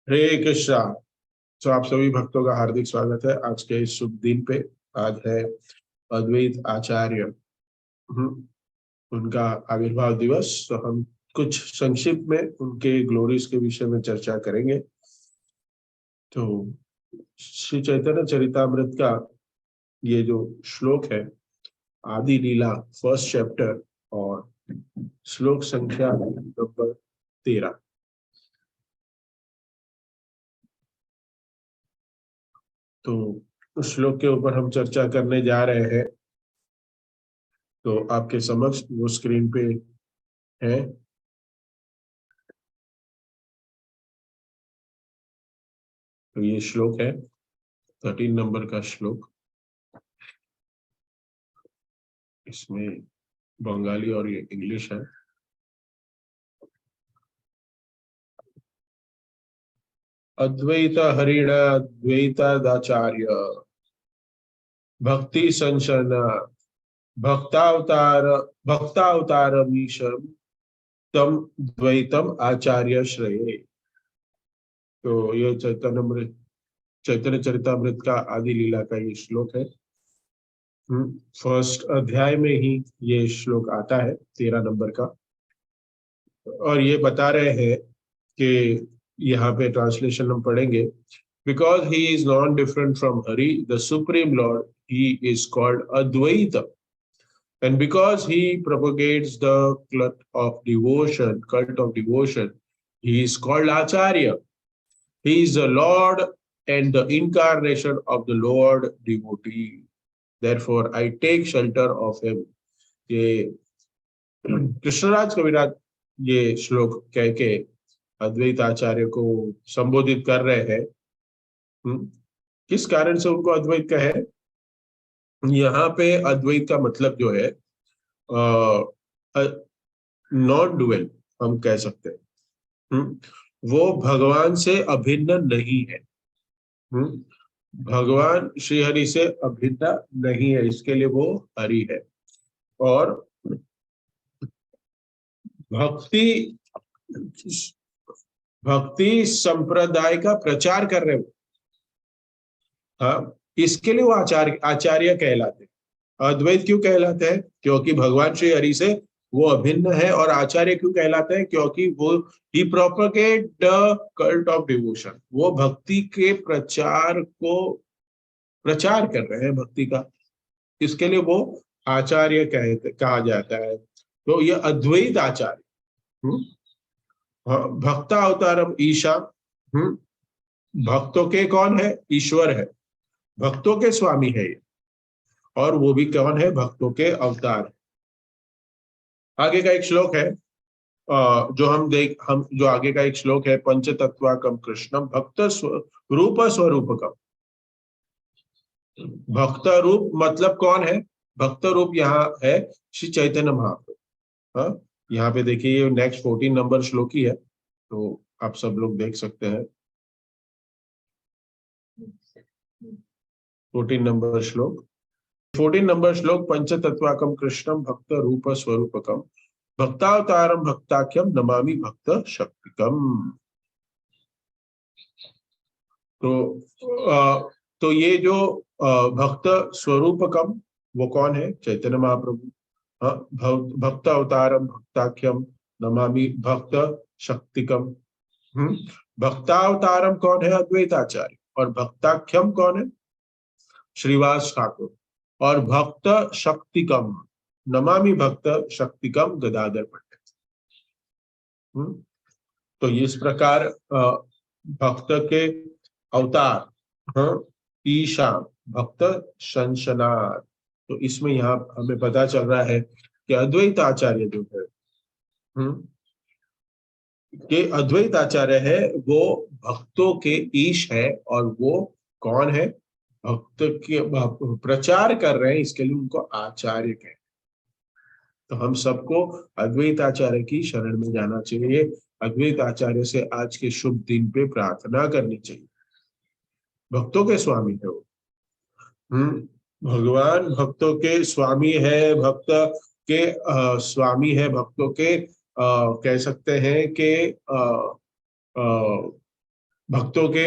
हरे कृष्णा। तो आप सभी भक्तों का हार्दिक स्वागत है आज के इस शुभ दिन पे। आज है अद्वैत आचार्य उनका आविर्भाव दिवस। तो हम कुछ संक्षिप्त में उनके ग्लोरीज के विषय में चर्चा करेंगे। तो श्री चैतन्य चरितामृत का ये जो श्लोक है, आदि लीला फर्स्ट चैप्टर और श्लोक संख्या नंबर 13। तो उस श्लोक के ऊपर हम चर्चा करने जा रहे हैं। तो आपके समक्ष वो स्क्रीन पे है। तो ये श्लोक है 13 नंबर का श्लोक। इसमें बंगाली और ये इंग्लिश है। अद्वैत हरिण द्वैताचार्य भक्ति संशन भक्तावतार भक्तावतारमीशम तम द्वैतम आचार्य श्रेय। तो ये चैतन्य चरितामृत का आदि लीला का ये श्लोक है। फर्स्ट अध्याय में ही ये श्लोक आता है 13 नंबर का। और ये बता रहे हैं कि यहाँ पे ट्रांसलेशन हम पढ़ेंगे। Because he is non different from Hari the supreme lord, he is called Advaita, and because he propagates the cult of devotion, he is called acharya. He is the Lord and the incarnation of the Lord devotee. Therefore I take shelter of him. ये कृष्णराज कविराज ये श्लोक कह के अद्वैत आचार्य को संबोधित कर रहे हैं। किस कारण से उनको अद्वैत कहे? यहाँ पे अद्वैत का मतलब जो है नॉन डुअल हम कह सकते हैं। वो भगवान से अभिन्न नहीं है। भगवान श्री हरि से अभिन्न नहीं है, इसके लिए वो हरि है। और भक्ति भक्ति संप्रदाय का प्रचार कर रहे हो। हाँ, इसके लिए वो आचार्य कहलाते हैं। अद्वैत क्यों कहलाते हैं? क्योंकि भगवान श्री हरि से वो अभिन्न है। और आचार्य क्यों कहलाते हैं? क्योंकि वो ही propagate the cult of devotion, वो भक्ति के प्रचार कर रहे हैं, भक्ति का। इसके लिए वो आचार्य कहा जाता है। तो ये अद्वैत आचार्य भक्ता अवतारम ईशा, भक्तों के कौन है? ईश्वर है, भक्तों के स्वामी है ये। और वो भी कौन है? भक्तों के अवतार। आगे का एक श्लोक है हम जो आगे का एक श्लोक है, पंचतत्वाकम कृष्णम भक्त रूप स्वरूपकम। भक्त रूप मतलब कौन है? भक्त रूप यहाँ है श्री चैतन्य महाप्रभु। यहाँ पे देखिए, ये नेक्स्ट 14 नंबर श्लोक ही है, तो आप सब लोग देख सकते हैं। 14 नंबर श्लोक पंचतत्वाकम कृष्णम भक्त रूप स्वरूपकम भक्तावतारम भक्ताख्यम नमामि भक्त शक्तिकम। तो ये जो भक्त स्वरूपकम वो कौन है? चैतन्य महाप्रभु। भक्त अवतारम भक्ताख्यम नमामि भक्त शक्तिकम। भक्तावतारम कौन है? अद्वैताचार्य। और भक्ताख्यम कौन है? श्रीवास ठाकुर। और भक्त शक्तिकम नमामि भक्त शक्तिकम गदाधर पंडित। तो इस प्रकार भक्त के अवतार ईशा भक्त संशनाथ। तो इसमें यहाँ हमें पता चल रहा है कि अद्वैत आचार्य जो है कि अद्वैत आचार्य है वो भक्तों के ईश है। और वो कौन है? भक्त के प्रचार कर रहे हैं, इसके लिए उनको आचार्य कहते हैं। तो हम सबको अद्वैत आचार्य की शरण में जाना चाहिए। अद्वैत आचार्य से आज के शुभ दिन पे प्रार्थना करनी चाहिए। भक्तों के स्वामी है वो। भगवान भक्तों के स्वामी है, भक्त के स्वामी है, भक्तों के कह सकते हैं कि भक्तों के,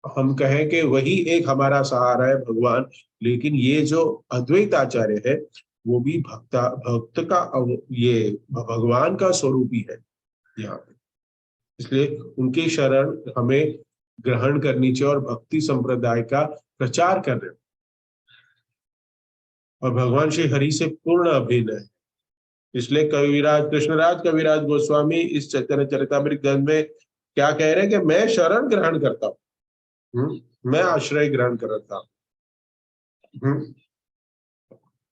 हम कहें कि वही एक हमारा सहारा है भगवान। लेकिन ये जो अद्वैत आचार्य है वो भी भक्त का ये भगवान का स्वरूप ही है यहाँ पे। इसलिए उनकी शरण हमें ग्रहण करनी चाहिए और भक्ति संप्रदाय का प्रचार कर रहे हैं। और भगवान श्री हरि से पूर्ण अभिन्न है। इसलिए कविराज कृष्णराज कविराज गोस्वामी इस चैतन्य चरितामृत ग्रंथ में क्या कह रहे हैं कि मैं शरण ग्रहण करता हूँ, मैं आश्रय ग्रहण करता हूँ।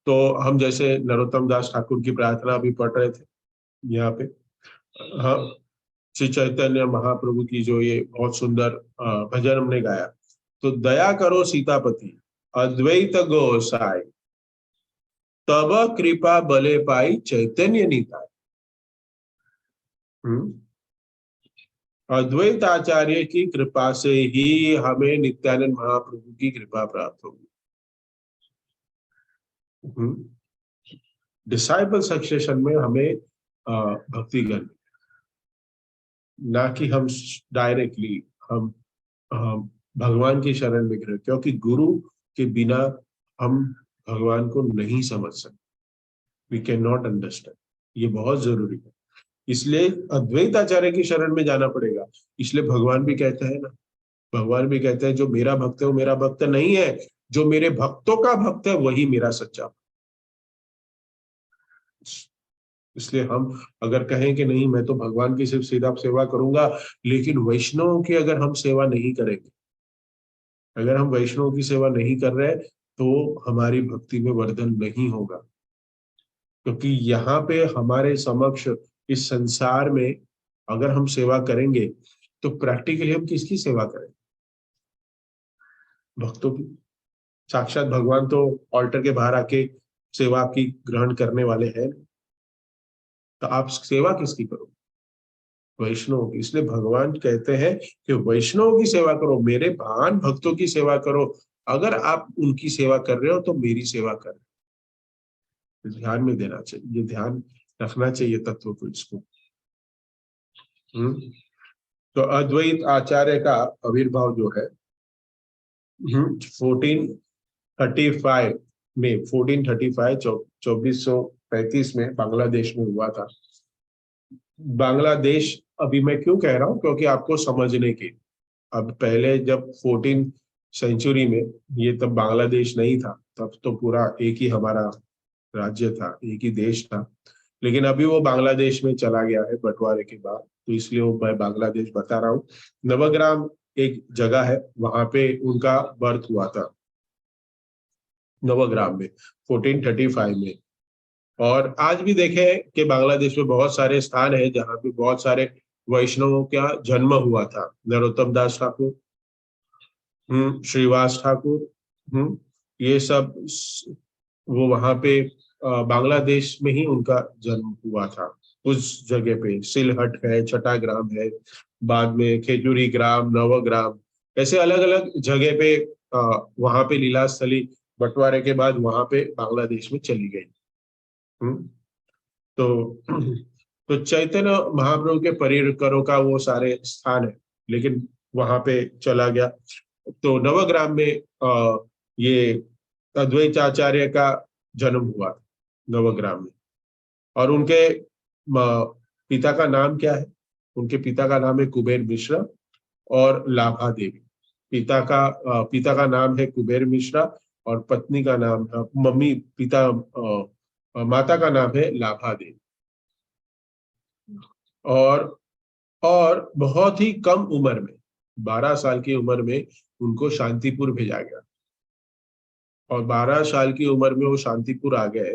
तो हम जैसे नरोत्तम दास ठाकुर की प्रार्थना भी पढ़ रहे थे यहाँ पे। हाँ, श्री चैतन्य महाप्रभु की जो ये बहुत सुंदर भजन हमने गाया, तो दया करो सीतापति अद्वैत गोसाई तब कृपा बले पाई चैतन्य निताय। अद्वैत आचार्य की कृपा से ही हमें नित्यानंद महाप्रभु की कृपा प्राप्त होगी। डिसाइपल सक्सेशन में हमें भक्ति करनी, ना कि हम डायरेक्टली हम भगवान की शरण में गिरे, क्योंकि गुरु के बिना हम भगवान को नहीं समझ सकते। वी कैन नॉट अंडरस्टैंड, ये बहुत जरूरी है। इसलिए अद्वैत आचार्य की शरण में जाना पड़ेगा। इसलिए भगवान भी कहते हैं ना, भगवान भी कहते हैं जो मेरा भक्त है वो मेरा भक्त नहीं है, जो मेरे भक्तों का भक्त है वही मेरा सच्चा। इसलिए हम अगर कहें कि नहीं मैं तो भगवान की सिर्फ सीधा सेवा करूंगा, लेकिन वैष्णवों की अगर हम सेवा नहीं करेंगे, अगर हम वैष्णव की सेवा नहीं कर रहे तो हमारी भक्ति में वर्धन नहीं होगा। क्योंकि यहाँ पे हमारे समक्ष इस संसार में अगर हम सेवा करेंगे तो प्रैक्टिकली हम किसकी सेवा करें? भक्तों की। साक्षात भगवान तो ऑल्टर के बाहर आके सेवा की ग्रहण करने वाले हैं, तो आप सेवा किसकी करो? वैष्णव की। इसलिए भगवान कहते हैं कि वैष्णव की सेवा करो, मेरे महान भक्तों की सेवा करो। अगर आप उनकी सेवा कर रहे हो तो मेरी सेवा कर रहे हो। ध्यान में देना चाहिए, ये ध्यान रखना चाहिए तत्व को, इसको। तो अद्वैत आचार्य का आविर्भाव जो है 1435 में, 2435 में बांग्लादेश में हुआ था। बांग्लादेश अभी मैं क्यों कह रहा हूं, क्योंकि आपको समझने की, अब पहले जब 14 सेंचुरी में ये तब बांग्लादेश नहीं था, तब तो पूरा एक ही हमारा राज्य था, एक ही देश था। लेकिन अभी वो बांग्लादेश में चला गया है बंटवारे के बाद, तो इसलिए वो मैं बांग्लादेश बता रहा हूँ। नवग्राम एक जगह है, वहां पे उनका बर्थ हुआ था, नवग्राम में 1435 में। और आज भी देखें कि बांग्लादेश में बहुत सारे स्थान है जहाँ पे बहुत सारे वैष्णवों का जन्म हुआ था। नरोत्तम दास ठाकुर, श्रीवास ठाकुर, ये सब वो वहां पे बांग्लादेश में ही उनका जन्म हुआ था। उस जगह पे सिलहट है, छठाग्राम है, बाद में खेजूरी ग्राम, नवग्राम, ऐसे अलग अलग जगह पे वहां पे लीला स्थली बंटवारे के बाद वहां पे बांग्लादेश में चली गई। तो तो चैतन्य महाप्रभु के परिकरों का वो सारे स्थान है, लेकिन वहां पे चला गया। तो नवग्राम में ये अद्वैत आचार्य का जन्म हुआ नवग्राम में। और उनके पिता का नाम क्या है? उनके पिता का नाम है कुबेर मिश्रा और लाभा देवी। पिता का नाम है कुबेर मिश्रा और पत्नी का नाम मम्मी पिता माता का नाम है लाभा देवी। और बहुत ही कम उम्र में, 12 साल की उम्र में उनको शांतिपुर भेजा गया। और 12 साल की उम्र में वो शांतिपुर आ गए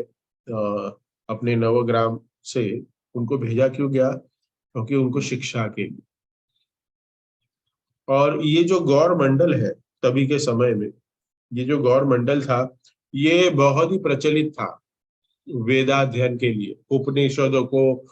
अपने नवग्राम से। उनको भेजा क्यों गया? क्योंकि उनको शिक्षा के लिए। और ये जो गौर मंडल है तभी के समय में, ये जो गौर मंडल था ये बहुत ही प्रचलित था वेदाध्ययन के लिए, उपनिषदों को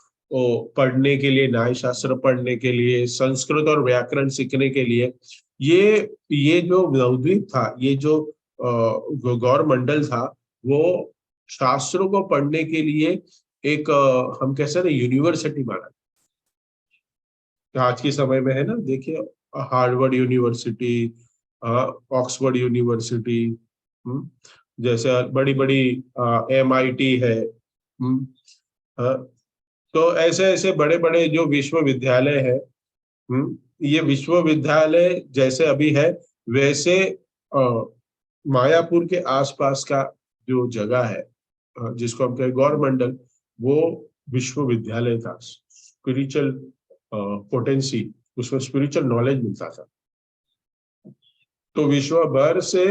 पढ़ने के लिए, न्याय शास्त्र पढ़ने के लिए, संस्कृत और व्याकरण सीखने के लिए। ये जो नवद्वीप था, ये जो गौर मंडल था, वो शास्त्रों को पढ़ने के लिए एक हम कह सकते यूनिवर्सिटी माना। आज के समय में है ना, देखिए हार्वर्ड यूनिवर्सिटी, ऑक्सफोर्ड यूनिवर्सिटी, जैसे बड़ी बड़ी MIT है। हाँ, तो ऐसे ऐसे बड़े बड़े जो विश्वविद्यालय है, ये विश्वविद्यालय जैसे अभी है, वैसे मायापुर के आसपास का जो जगह है, जिसको हम कहें गौरमंडल, वो विश्वविद्यालय था। स्पिरिचुअल पोटेंसी, उसमें स्पिरिचुअल नॉलेज मिलता था। तो विश्व भर से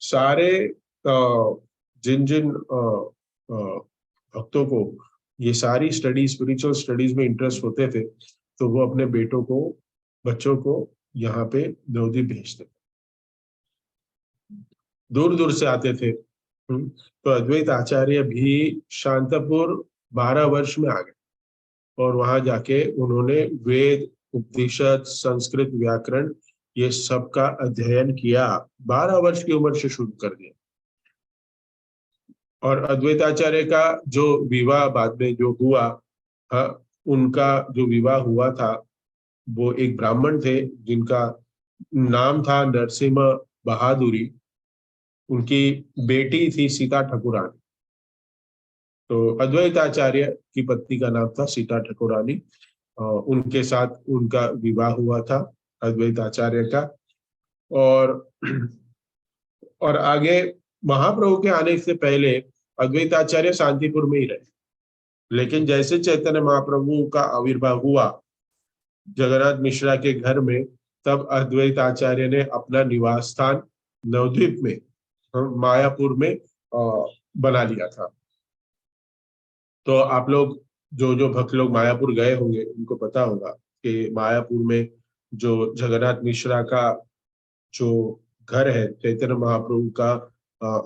सारे जिन जिन भक्तों को ये सारी स्टडी, स्पिरिचुअल स्टडीज में इंटरेस्ट होते थे, तो वो अपने बेटों को, बच्चों को यहाँ पे नवद्वीप भेजते थे। दूर दूर से आते थे। तो अद्वैत आचार्य भी शांतपुर 12 वर्ष में आ गए, और वहां जाके उन्होंने वेद, उपनिषद, संस्कृत, व्याकरण, ये सब का अध्ययन किया। 12 वर्ष की उम्र से शुरू कर दिया। और अद्वैताचार्य का जो विवाह बाद में जो हुआ, उनका जो विवाह हुआ था, वो एक ब्राह्मण थे जिनका नाम था नरसिम्हा बहादुरी। उनकी बेटी थी सीता ठाकुरानी। तो अद्वैताचार्य की पत्नी का नाम था सीता ठाकुरानी। उनके साथ उनका विवाह हुआ था अद्वैताचार्य का। और और आगे महाप्रभु के आने से पहले अद्वैताचार्य शांतिपुर में ही रहे। लेकिन जैसे चैतन्य महाप्रभु का आविर्भाव हुआ जगन्नाथ मिश्रा के घर में, तब अद्वैताचार्य ने अपना निवास स्थान नवद्वीप में, मायापुर में बना लिया था। तो आप लोग जो जो भक्त लोग मायापुर गए होंगे उनको पता होगा कि मायापुर में जो जगन्नाथ मिश्रा का जो घर है, चैतन्य महाप्रभु का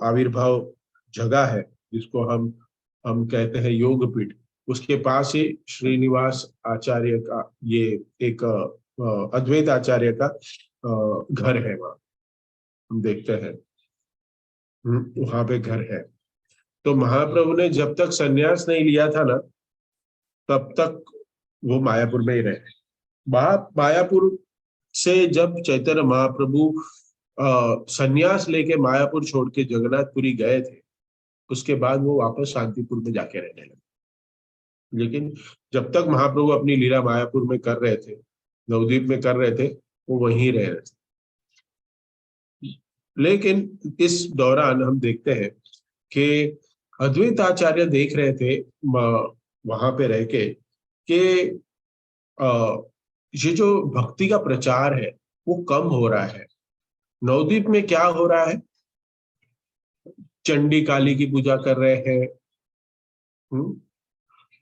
आविर्भाव जगह है, जिसको हम कहते हैं योगपीठ, उसके पास ही श्रीनिवास आचार्य का ये एक अद्वैत आचार्य का घर है। वहाँ हम देखते हैं, वहां पे घर है। तो महाप्रभु ने जब तक संन्यास नहीं लिया था ना, तब तक वो मायापुर में ही रहे। मायापुर से जब चैतन्य महाप्रभु संन्यास लेके मायापुर छोड़ के जगन्नाथपुरी गए थे, उसके बाद वो वापस शांतिपुर में जाके रहने लगे। लेकिन जब तक महाप्रभु अपनी लीला मायापुर में कर रहे थे, नवद्वीप में कर रहे थे, वो वहीं रह रहे थे। लेकिन इस दौरान हम देखते हैं कि अद्वैत आचार्य देख रहे थे वहां पे रह के कि ये जो भक्ति का प्रचार है वो कम हो रहा है। नवद्वीप में क्या हो रहा है, चंडी काली की पूजा कर रहे हैं,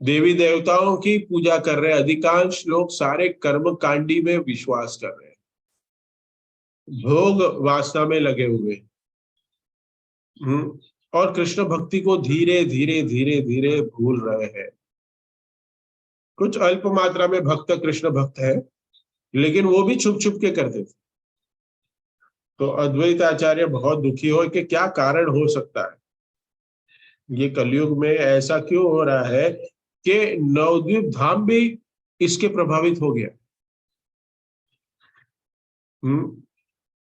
देवी देवताओं की पूजा कर रहे हैं। अधिकांश लोग सारे कर्म कांडी में विश्वास कर रहे हैं, भोग वासना में लगे हुए, और कृष्ण भक्ति को धीरे धीरे धीरे धीरे भूल रहे हैं। कुछ अल्प मात्रा में भक्त कृष्ण भक्त है, लेकिन वो भी छुप छुप के करते थे। तो अद्वैत आचार्य बहुत दुखी हो कि क्या कारण हो सकता है, ये कलयुग में ऐसा क्यों हो रहा है कि नवद्वीप धाम भी इसके प्रभावित हो गया।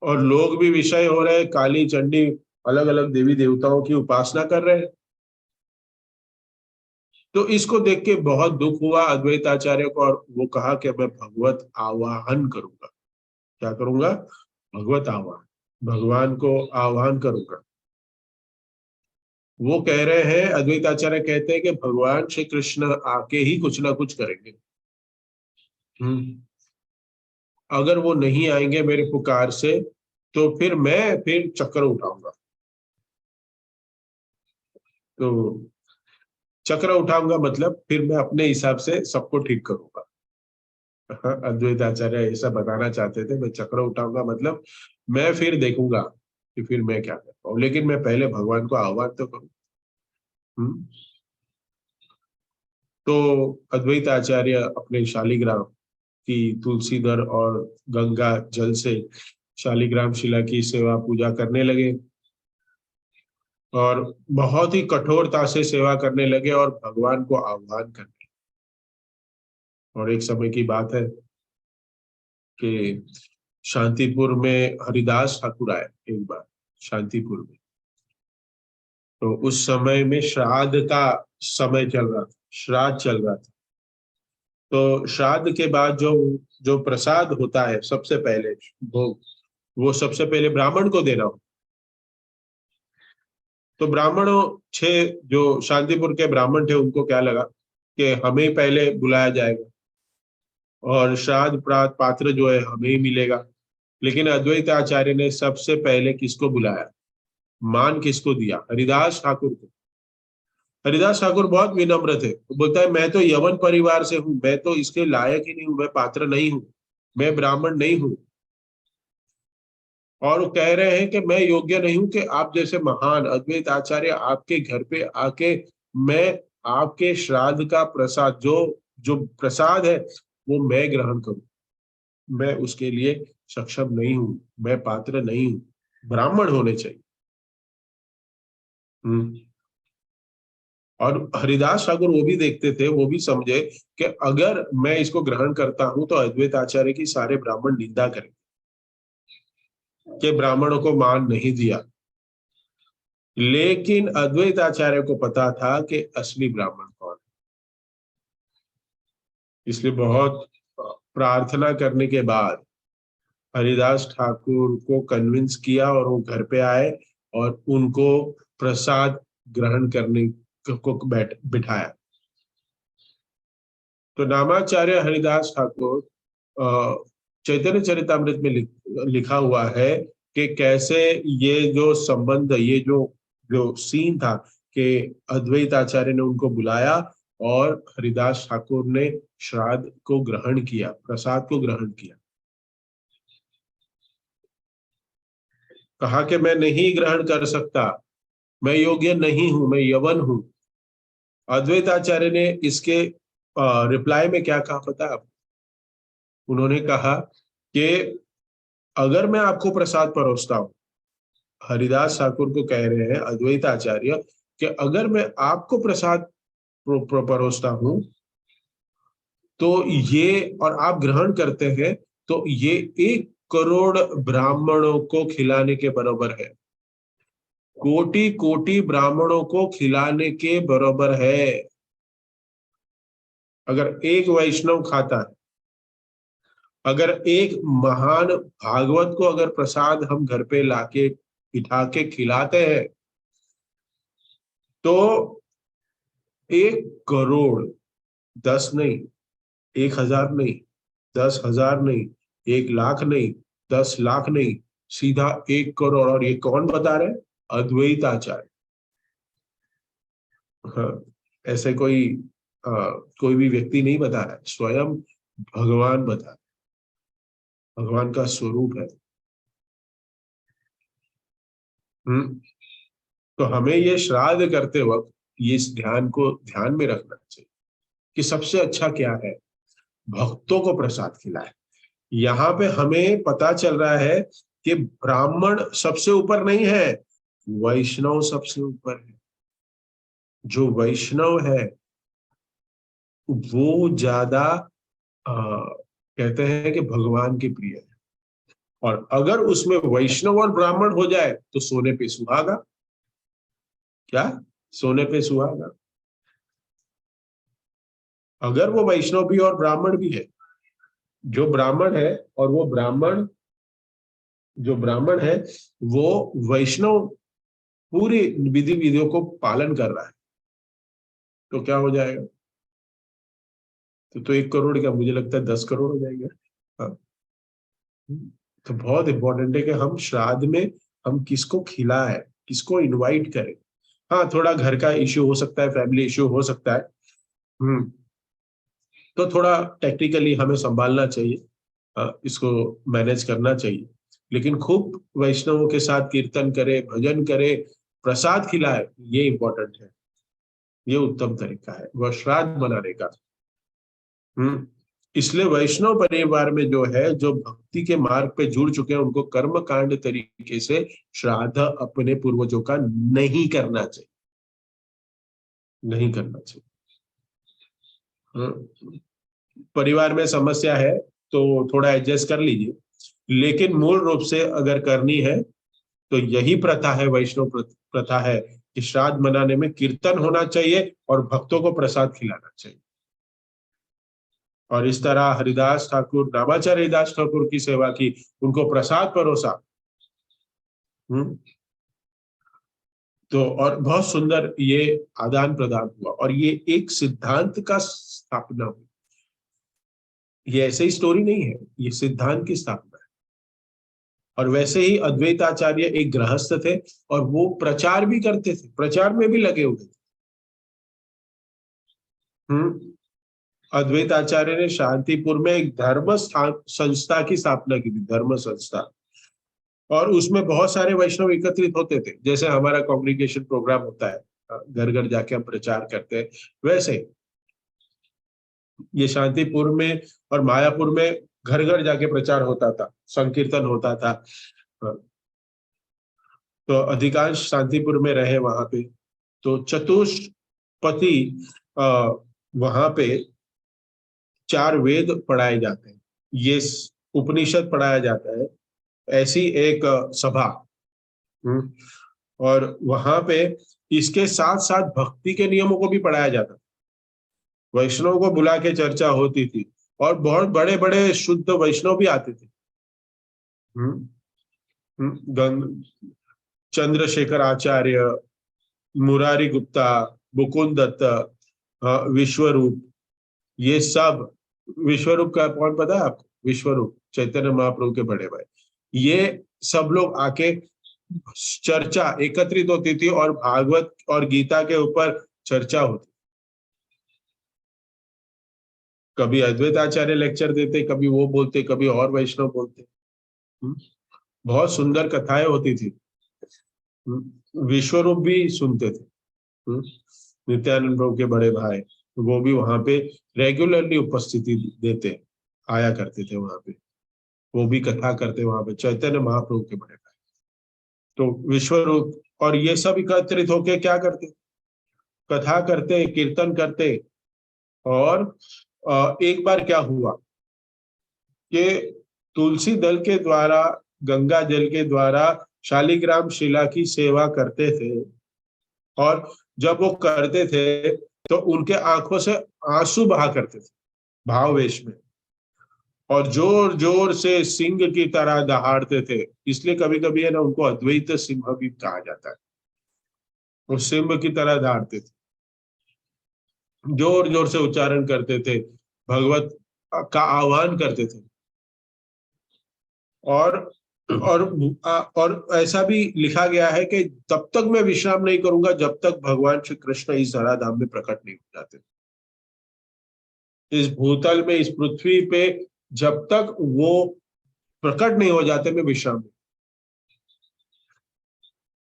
और लोग भी विषय हो रहे हैं, काली चंडी अलग अलग देवी देवताओं की उपासना कर रहे हैं। तो इसको देख के बहुत दुख हुआ अद्वैत आचार्य को, और वो कहा कि मैं भगवत आवाहन करूंगा। क्या करूंगा? भगवत आवाहन, भगवान को आह्वान करूंगा। वो कह रहे हैं, अद्वैत आचार्य कहते हैं कि भगवान श्री कृष्ण आके ही कुछ ना कुछ करेंगे। अगर वो नहीं आएंगे मेरे पुकार से, तो फिर चक्कर उठाऊंगा। तो चक्र उठाऊंगा मतलब फिर मैं अपने हिसाब से सबको ठीक करूंगा। अद्वैत आचार्य ऐसा बताना चाहते थे, मैं चक्र उठाऊंगा मतलब मैं फिर देखूंगा कि फिर मैं क्या कर पाऊं, लेकिन मैं पहले भगवान को आह्वान तो करूं। तो अद्वैत आचार्य अपने शालिग्राम की तुलसीदर और गंगा जल से शालिग्राम शिला की सेवा पूजा करने लगे, और बहुत ही कठोरता से सेवा करने लगे और भगवान को आह्वान करने। और एक समय की बात है, कि शांतिपुर में हरिदास ठाकुर आए एक बार शांतिपुर में। तो उस समय में श्राद्ध का समय चल रहा था, श्राद्ध चल रहा था। तो श्राद्ध के बाद जो जो प्रसाद होता है सबसे पहले भोग, वो सबसे पहले ब्राह्मण को देना हो। तो ब्राह्मणों, 6 जो शांतिपुर के ब्राह्मण थे, उनको क्या लगा कि हमें ही पहले बुलाया जाएगा और श्राद्ध पात्र जो है हमें ही मिलेगा। लेकिन अद्वैत आचार्य ने सबसे पहले किसको बुलाया, मान किसको दिया, हरिदास ठाकुर को। हरिदास ठाकुर बहुत विनम्र थे, वो बोलता है मैं तो यवन परिवार से हूं, मैं तो इसके लायक ही नहीं हूं, मैं पात्र नहीं हूं, मैं ब्राह्मण नहीं हूं। और वो कह रहे हैं कि मैं योग्य नहीं हूं कि आप जैसे महान अद्वैत आचार्य आपके घर पे आके मैं आपके श्राद्ध का प्रसाद, जो जो प्रसाद है वो मैं ग्रहण करूं, मैं उसके लिए सक्षम नहीं हूं, मैं पात्र नहीं हूं, ब्राह्मण होने चाहिए। हम्म। और हरिदास ठाकुर वो भी देखते थे, वो भी समझे कि अगर मैं इसको ग्रहण करता हूं तो अद्वैत आचार्य की सारे ब्राह्मण निंदा करेंगे कि ब्राह्मणों को मान नहीं दिया। लेकिन अद्वैत आचार्य को पता था कि असली ब्राह्मण कौन है, इसलिए बहुत प्रार्थना करने के बाद हरिदास ठाकुर को कन्विंस किया और वो घर पे आए और उनको प्रसाद ग्रहण करने को बिठाया। तो नामाचार्य हरिदास ठाकुर चैतन्य चरितामृत में लिखा हुआ है कि कैसे ये जो संबंध, ये जो जो सीन था कि अद्वैत आचार्य ने उनको बुलाया और हरिदास ठाकुर ने श्राद्ध को ग्रहण किया, प्रसाद को ग्रहण किया। कहा कि मैं नहीं ग्रहण कर सकता, मैं योग्य नहीं हूं, मैं यवन हूं। अद्वैत आचार्य ने इसके रिप्लाई में क्या कहा पता है? उन्होंने कहा कि अगर मैं आपको प्रसाद परोसता हूं, हरिदास ठाकुर को कह रहे हैं अद्वैत आचार्य कि अगर मैं आपको प्रसाद परोसता हूं तो ये, और आप ग्रहण करते हैं, तो ये 1 करोड़ ब्राह्मणों को खिलाने के बराबर है, कोटि कोटि ब्राह्मणों को खिलाने के बराबर है। अगर एक वैष्णव खाता है, अगर एक महान भागवत को अगर प्रसाद हम घर पे लाके बिठा के खिलाते हैं, तो 1 करोड़, 10 नहीं, 1,000 नहीं, 10,000 नहीं, 1 लाख नहीं, 10 लाख नहीं, सीधा 1 करोड़। और ये कौन बता रहे? अद्वैत आचार्य। हाँ, ऐसे कोई कोई भी व्यक्ति नहीं बता रहा है, स्वयं भगवान बता रहे, भगवान का स्वरूप है। हम्म। तो हमें ये श्राद्ध करते वक्त ये इस ध्यान को ध्यान में रखना चाहिए कि सबसे अच्छा क्या है, भक्तों को प्रसाद खिलाए। यहाँ पे हमें पता चल रहा है कि ब्राह्मण सबसे ऊपर नहीं है, वैष्णव सबसे ऊपर है। जो वैष्णव है वो ज्यादा कहते हैं कि भगवान के प्रिय है। और अगर उसमें वैष्णव और ब्राह्मण हो जाए तो सोने पे सुहागा। क्या? सोने पे सुहागा। अगर वो वैष्णव भी और ब्राह्मण भी है, जो ब्राह्मण है और वो ब्राह्मण, जो ब्राह्मण है वो वैष्णव पूरी विधि विधियों को पालन कर रहा है, तो क्या हो जाएगा? तो 1 करोड़ क्या, मुझे लगता है 10 करोड़ हो जाएगा। हाँ। तो बहुत इंपॉर्टेंट है कि हम श्राद्ध में हम किसको खिलाएं, किसको इनवाइट करें। हाँ, थोड़ा घर का इश्यू हो सकता है, फैमिली इश्यू हो सकता है। हम्म। तो थोड़ा टेक्निकली हमें संभालना चाहिए, इसको मैनेज करना चाहिए। लेकिन खूब वैष्णवों के साथ कीर्तन करे, भजन करे, प्रसाद खिलाए, ये इंपॉर्टेंट है, ये उत्तम तरीका है वह श्राद्ध मनाने का। हम्म। इसलिए वैष्णव परिवार में जो है, जो भक्ति के मार्ग पे जुड़ चुके हैं, उनको कर्म कांड तरीके से श्राद्ध अपने पूर्वजों का नहीं करना चाहिए, नहीं करना चाहिए। परिवार में समस्या है तो थोड़ा एडजस्ट कर लीजिए, लेकिन मूल रूप से अगर करनी है तो यही प्रथा है, वैष्णव प्रथा है कि श्राद्ध मनाने में कीर्तन होना चाहिए और भक्तों को प्रसाद खिलाना चाहिए। और इस तरह हरिदास ठाकुर, नामाचार्य हरिदास ठाकुर की सेवा की, उनको प्रसाद परोसा। हम्म तो और बहुत सुंदर ये आदान प्रदान हुआ और ये एक सिद्धांत का स्थापना हुई। ये ऐसे ही स्टोरी नहीं है, ये सिद्धांत की स्थापना है। और वैसे ही अद्वैताचार्य एक गृहस्थ थे और वो प्रचार भी करते थे, प्रचार में भी लगे हुए थे। हम्म अद्वैताचार्य ने शांतिपुर में एक धर्म संस्था की स्थापना की थी, धर्म संस्था। और उसमें बहुत सारे वैष्णव एकत्रित होते थे, जैसे हमारा कॉन्ग्रिगेशन प्रोग्राम होता है, घर घर जाके हम प्रचार करते हैं, वैसे ये शांतिपुर में और मायापुर में घर घर जाके प्रचार होता था, संकीर्तन होता था। तो अधिकांश शांतिपुर में रहे वहां पे। तो चतुष्पति वहां पे 4 वेद पढ़ाए जाते हैं, ये उपनिषद पढ़ाया जाता है, ऐसी एक सभा। हम्म, और वहां पे इसके साथ साथ भक्ति के नियमों को भी पढ़ाया जाता था। वैष्णव को बुला के चर्चा होती थी और बहुत बड़े बड़े शुद्ध वैष्णव भी आते थे। हम्म, चंद्रशेखर आचार्य, मुरारी गुप्ता, मुकुंद दत्त, विश्वरूप, ये सब। विश्वरूप का कौन पता है आपको? विश्वरूप चैतन्य महाप्रभु के बड़े भाई। ये सब लोग आके चर्चा एकत्रित होती थी और भागवत और गीता के ऊपर चर्चा होती। कभी अद्वैत आचार्य लेक्चर देते, कभी वो बोलते, कभी और वैष्णव बोलते। हम्म, बहुत सुंदर कथाएं होती थी। विश्वरूप भी सुनते थे। हम्म, नित्यानंद प्रभु के बड़े भाई, वो भी वहां पे रेगुलरली उपस्थिति देते, आया करते थे वहां पे। वो भी कथा करते वहां पे, चैतन्य महाप्रभु के बड़े भाई। तो विश्वरूप और ये सब एकत्रित होके क्या करते? कथा करते, कीर्तन करते। और एक बार क्या हुआ कि तुलसी दल के द्वारा, गंगा जल के द्वारा शालिग्राम शिला की सेवा करते थे। और जब वो करते थे तो उनके आंखों से आंसू बहा करते थे, भाववेश में। और जोर जोर से सिंह की तरह दहाड़ते थे, इसलिए कभी कभी है ना, उनको अद्वैत सिंह भी कहा जाता है। वो सिंह की तरह दहाड़ते थे, जोर जोर से उच्चारण करते थे, भगवत का आह्वान करते थे। और और ऐसा भी लिखा गया है कि तब तक मैं विश्राम नहीं करूंगा जब तक भगवान श्री कृष्ण इस धराधाम में प्रकट नहीं हो जाते, इस भूतल में, इस पृथ्वी पे जब तक वो प्रकट नहीं हो जाते, मैं विश्राम नहीं।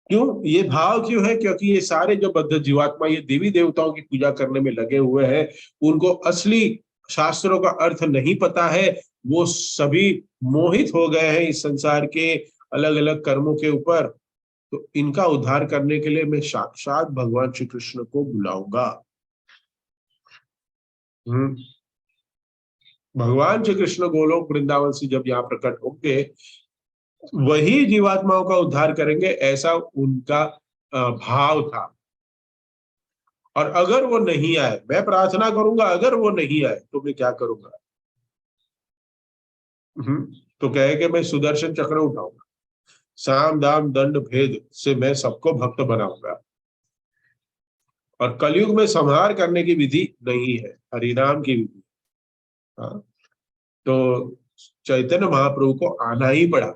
क्यों ये भाव क्यों है? क्योंकि ये सारे जो बद्ध जीवात्मा ये देवी देवताओं की पूजा करने में लगे हुए हैं, उनको असली शास्त्रों का अर्थ नहीं पता है। वो सभी मोहित हो गए हैं इस संसार के अलग अलग कर्मों के ऊपर। तो इनका उद्धार करने के लिए मैं साक्षात भगवान श्री कृष्ण को बुलाऊंगा। हम्म भगवान श्री कृष्ण गोलोक वृंदावन से जब यहाँ प्रकट होंगे, वही जीवात्माओं का उद्धार करेंगे, ऐसा उनका भाव था। और अगर वो नहीं आए, मैं प्रार्थना करूंगा, अगर वो नहीं आए तो मैं क्या करूंगा? तो कहे कि मैं सुदर्शन चक्र उठाऊंगा, साम दाम दंड भेद से मैं सबको भक्त बनाऊंगा। और कलयुग में संहार करने की विधि नहीं है, हरिनाम की विधि। हाँ, तो चैतन्य महाप्रभु को आना ही पड़ा,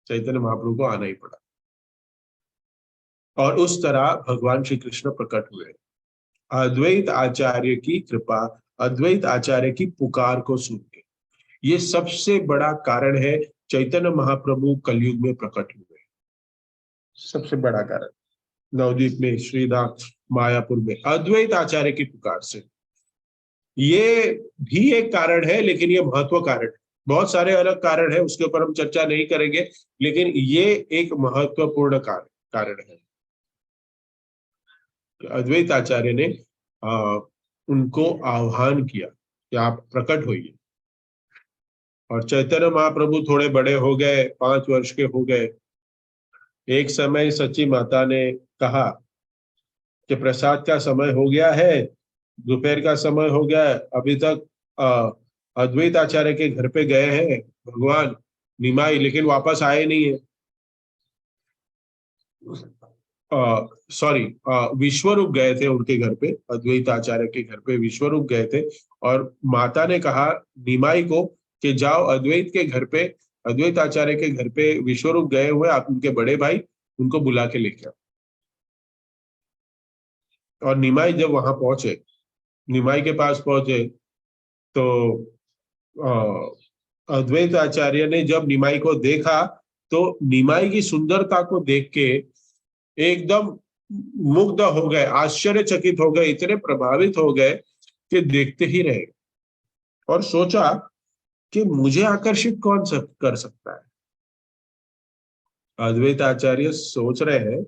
चैतन्य महाप्रभु को आना ही पड़ा। और उस तरह भगवान श्री कृष्ण प्रकट हुए, अद्वैत आचार्य की कृपा, अद्वैत आचार्य की पुकार को सुन के। ये सबसे बड़ा कारण है चैतन्य महाप्रभु कलयुग में प्रकट हुए, सबसे बड़ा कारण। नवदीप में, श्रीधाम, मायापुर में अद्वैत आचार्य की पुकार से। ये भी एक कारण है, लेकिन ये महत्व कारण है। बहुत सारे अलग कारण है, उसके ऊपर हम चर्चा नहीं करेंगे, लेकिन ये एक महत्वपूर्ण कारण कारण है। अद्वैत आचार्य ने उनको आह्वान किया कि आप प्रकट होइए। और चैतन्य महाप्रभु थोड़े बड़े हो गए, 5 वर्ष के हो गए। एक समय सची माता ने कहा कि प्रसाद का समय हो गया है, दोपहर का समय हो गया है, अभी तक अद्वैत आचार्य के घर पे गए हैं भगवान निमाई, लेकिन वापस आए नहीं है। सॉरी, विश्वरूप गए थे उनके घर पे, अद्वैत आचार्य के घर पे विश्वरूप गए थे। और माता ने कहा निमाई को कि जाओ अद्वैत के घर पे, अद्वैत आचार्य के घर पे विश्वरूप गए हुए, आप उनके बड़े भाई, उनको बुला के लेके आओ। और निमाई जब वहां पहुंचे, निमाई के पास पहुंचे, तो अद्वैत आचार्य ने जब निमाई को देखा, तो निमाई की सुंदरता को देख के एकदम मुग्ध हो गए, आश्चर्यचकित हो गए, इतने प्रभावित हो गए कि देखते ही रहे। और सोचा कि मुझे आकर्षित कौन कर सकता है। अद्वैत आचार्य सोच रहे हैं